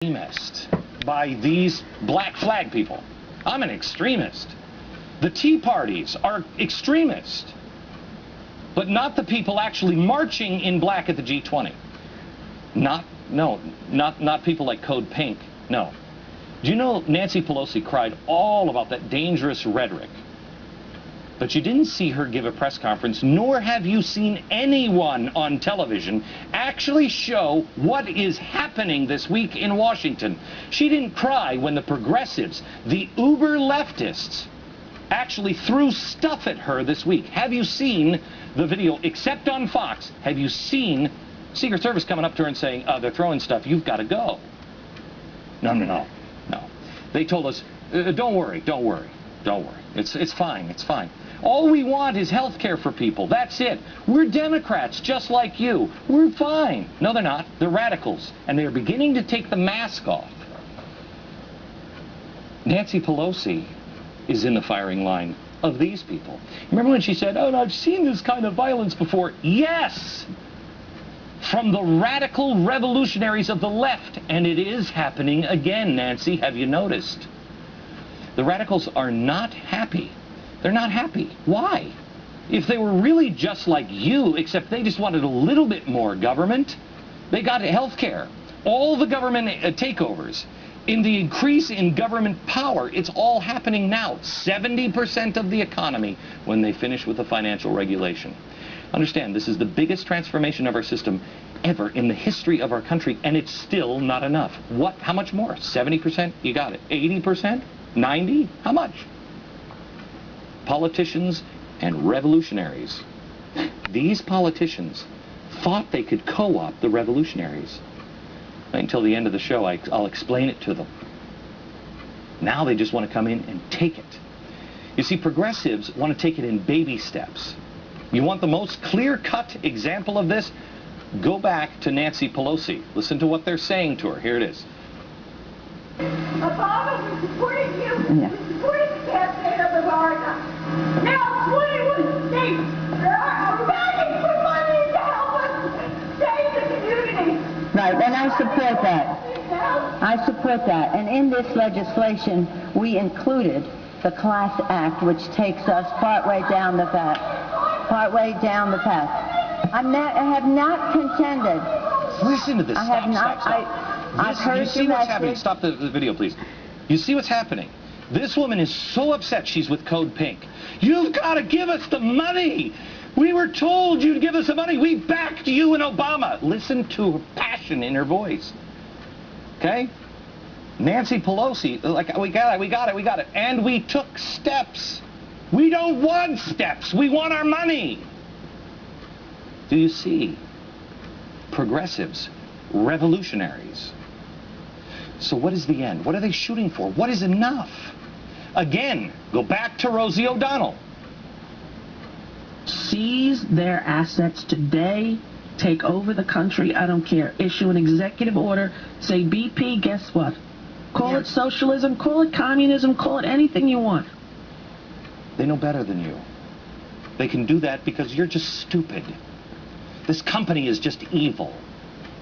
extremist by these black flag people. I'm an extremist. The Tea Parties are extremist, but not the people actually marching in black at the G20. Not people like Code Pink. No. Do you know Nancy Pelosi cried all about that dangerous rhetoric? But you didn't see her give a press conference, nor have you seen anyone on television actually show what is happening this week in Washington. She didn't cry when the progressives, the uber leftists, actually threw stuff at her this week. Have you seen the video, except on Fox? Have you seen Secret Service coming up to her and saying, they're throwing stuff, you've got to go? No. They told us, don't worry. It's fine. All we want is health care for people. That's it. We're Democrats, just like you. We're fine. No, they're not. They're radicals. And they're beginning to take the mask off. Nancy Pelosi is in the firing line of these people. Remember when she said, I've seen this kind of violence before? Yes! From the radical revolutionaries of the left. And it is happening again, Nancy. Have you noticed? The radicals are not happy. They're not happy. Why? If they were really just like you, except they just wanted a little bit more government, they got health care. All the government takeovers, in the increase in government power, it's all happening now. 70% of the economy when they finish with the financial regulation. Understand, this is the biggest transformation of our system ever in the history of our country, and it's still not enough. What? How much more? 70%? You got it. 80%? 90? How much? Politicians and revolutionaries. These politicians thought they could co-opt the revolutionaries. Wait until the end of the show, I'll explain it to them. Now they just want to come in and take it. You see, progressives want to take it in baby steps. You want the most clear-cut example of this? Go back to Nancy Pelosi. Listen to what they're saying to her. Here it is. Obama is supporting you. Yeah. He's supporting the campaign of America. Now 21 states are begging for money to help us save the community. Right, and I support that. I support that. And in this legislation, we included the Class Act, which takes us partway down the path. I have not contended. Listen to this. Stop. I've heard you see what's happening. Stop the video, please. You see what's happening. This woman is so upset she's with Code Pink. You've got to give us the money. We were told you'd give us the money. We backed you and Obama. Listen to her passion in her voice. Okay? Nancy Pelosi, like, we got it. And we took steps. We don't want steps. We want our money. Do you see? Progressives, revolutionaries. So what is the end? What are they shooting for? What is enough? Again, go back to Rosie O'Donnell. Seize their assets today, take over the country, I don't care. Issue an executive order, say BP, guess what? Call it socialism, call it communism, call it anything you want. They know better than you. They can do that because you're just stupid. This company is just evil.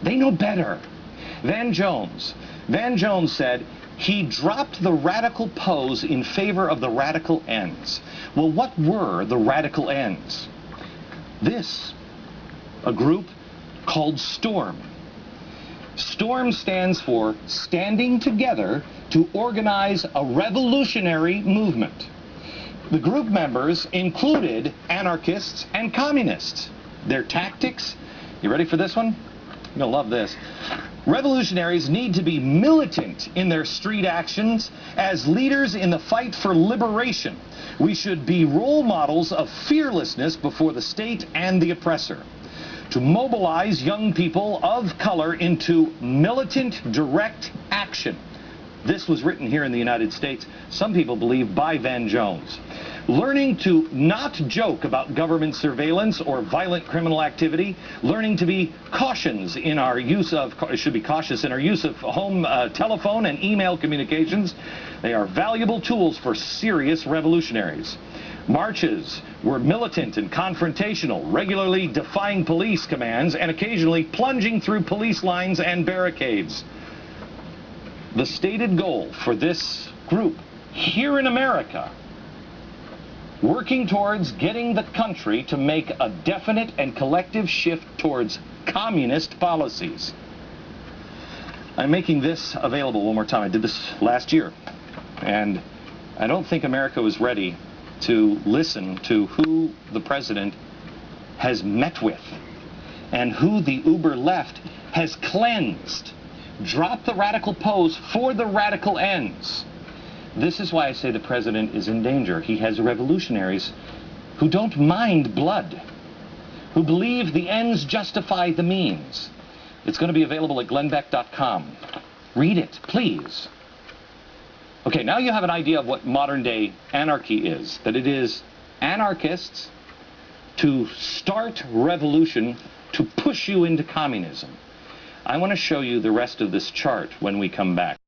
They know better. Van Jones said he dropped the radical pose in favor of the radical ends. Well, what were the radical ends? A group called STORM. STORM stands for Standing Together to Organize a Revolutionary Movement. The group members included anarchists and communists. Their tactics, you ready for this one? You're gonna love this. Revolutionaries need to be militant in their street actions as leaders in the fight for liberation. We should be role models of fearlessness before the state and the oppressor. To mobilize young people of color into militant direct action. This was written here in the United States, some people believe by Van Jones. Learning to not joke about government surveillance or violent criminal activity. Learning to be cautious in our use of home telephone and email communications. They are valuable tools for serious revolutionaries. Marches were militant and confrontational, regularly defying police commands and occasionally plunging through police lines and barricades. the stated goal for this group here in America, working towards getting the country to make a definite and collective shift towards communist policies. I'm making this available one more time. I did this last year, and I don't think America was ready to listen to who the president has met with and who the uber left has cleansed. Drop the radical pose for the radical ends. This is why I say the president is in danger. He has revolutionaries who don't mind blood, who believe the ends justify the means. It's going to be available at glennbeck.com. Read it, please. Okay, now you have an idea of what modern-day anarchy is, that it is anarchists to start revolution to push you into communism. I want to show you the rest of this chart when we come back.